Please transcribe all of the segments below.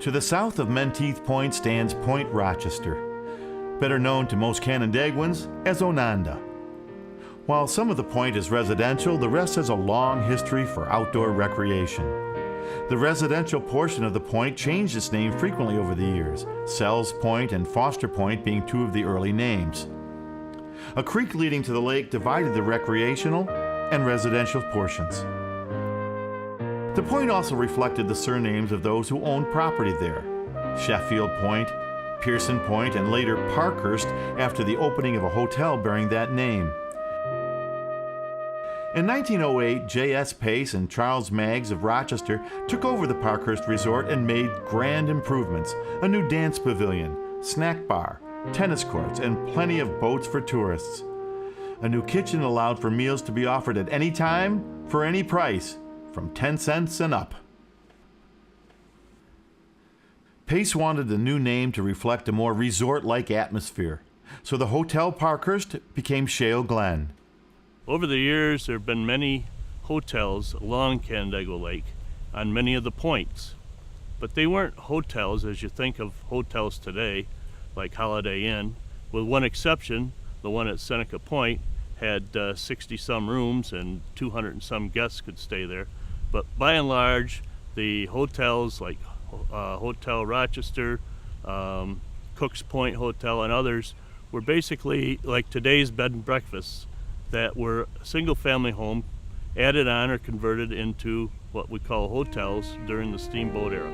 To the south of Menteith Point stands Point Rochester, better known to most Canandaiguans as Onanda. While some of the point is residential, the rest has a long history for outdoor recreation. The residential portion of the point changed its name frequently over the years, Sells Point and Foster Point being two of the early names. A creek leading to the lake divided the recreational and residential portions. The point also reflected the surnames of those who owned property there: Sheffield Point, Pearson Point, and later Parkhurst after the opening of a hotel bearing that name. In 1908, J.S. Pace and Charles Maggs of Rochester took over the Parkhurst Resort and made grand improvements: a new dance pavilion, snack bar, tennis courts, and plenty of boats for tourists. A new kitchen allowed for meals to be offered at any time, for any price, from 10 cents and up. Pace wanted the new name to reflect a more resort-like atmosphere, so the Hotel Parkhurst became Shale Glen. Over the years, there have been many hotels along Canandaigua Lake on many of the points, but they weren't hotels as you think of hotels today, like Holiday Inn, with one exception. The one at Seneca Point had 60-some rooms and 200 and some guests could stay there. But by and large, the hotels like Hotel Rochester, Cook's Point Hotel, and others were basically like today's bed and breakfasts that were a single-family home added on or converted into what we call hotels during the steamboat era.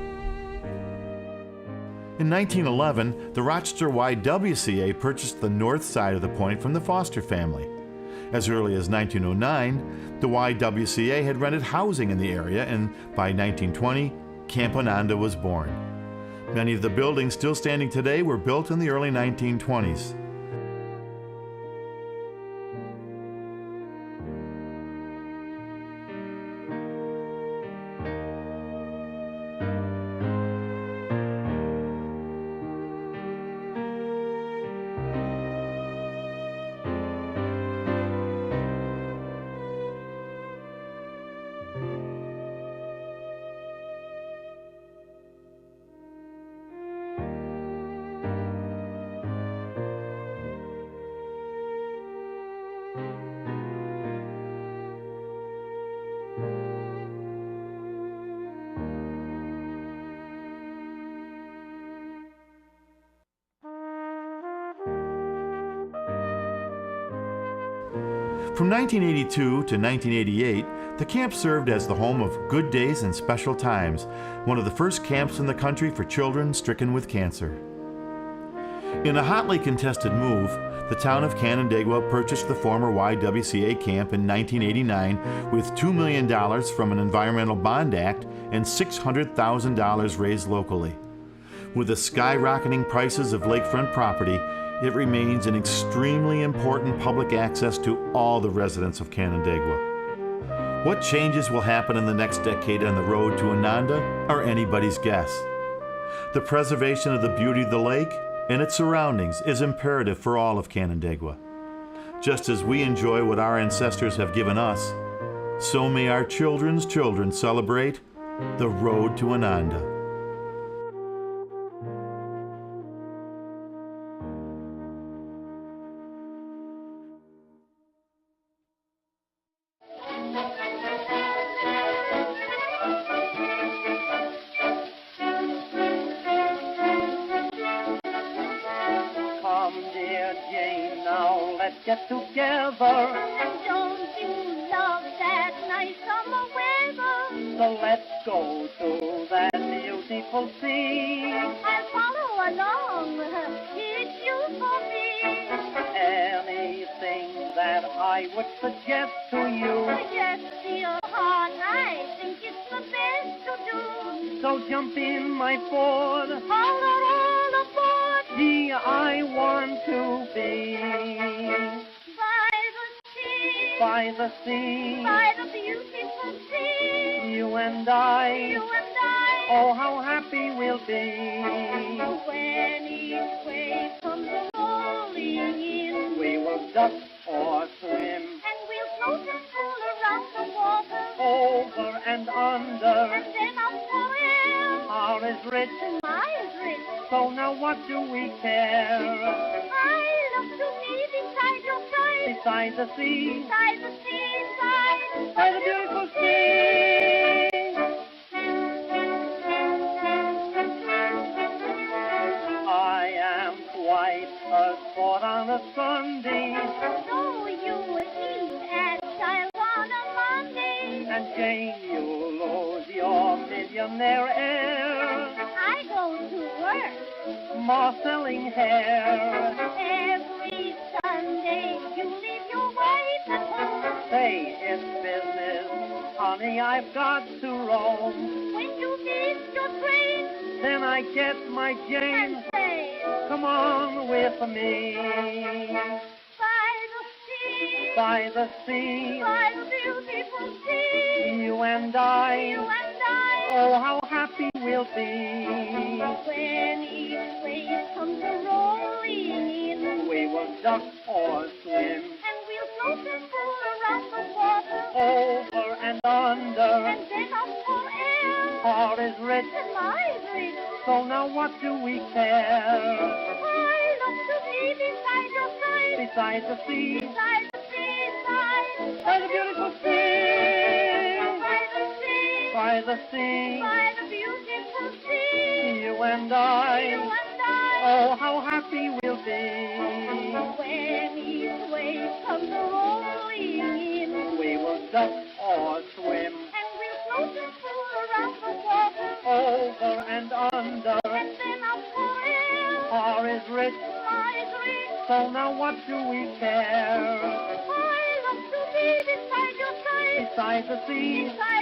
In 1911, the Rochester YWCA purchased the north side of the point from the Foster family. As early as 1909, the YWCA had rented housing in the area, and by 1920, Camp Onanda was born. Many of the buildings still standing today were built in the early 1920s. From 1982 to 1988, the camp served as the home of Good Days and Special Times, one of the first camps in the country for children stricken with cancer. In a hotly contested move, the town of Canandaigua purchased the former YWCA camp in 1989 with $2 million from an Environmental Bond Act and $600,000 raised locally. With the skyrocketing prices of lakefront property, it remains an extremely important public access to all the residents of Canandaigua. What changes will happen in the next decade on the road to Onanda are anybody's guess. The preservation of the beauty of the lake and its surroundings is imperative for all of Canandaigua. Just as we enjoy what our ancestors have given us, so may our children's children celebrate the road to Onanda. Let's get together. And don't you love that nice summer weather? So let's go to that beautiful sea. I'll follow along. It's you for me. Anything that I would suggest to you. Yes, dear heart, I think it's the best to do. So jump in my Ford. All aboard. Gee, I want to be by the sea, by the beautiful sea. You and I, oh, how happy we'll be. When each wave comes rolling in, we will duck or swim, and we'll float and fool around the water, over and under, and then up forever. Our is rich, and I is rich. so now what do we care? I love to be beside your side, Beside the sea, beside the seaside, by the beautiful sea. I am quite a sport on a Sunday, so you would eat at Child on a Monday. and Jane, you lose your millionaire air, I go to work more selling hair. every Sunday. You leave your wife at home. Say it's business, honey, I've got to roam. When you miss your train Then I get my and Jane, say, come on with me. by the sea, By the sea, by the beautiful sea, you and you I, and I. oh, how happy we'll be. When each wave comes rolling in, We will duck or swim, and we'll float and pull around the water, over and under. and then up for air. Our is rich, And my rich, so now what do we care? I love to be beside your side, Beside the sea, beside the seaside, by the beautiful sea, by the sea, by the sea, by the beautiful sea, you and you I, and I. oh, how happy we'll be. When each wave comes rolling in, We will duck or swim, and we'll float and pull around the water, over and under. and then up for air. Our is rich, My rich, so now what do we care? I love to be beside your side, Beside the sea, beside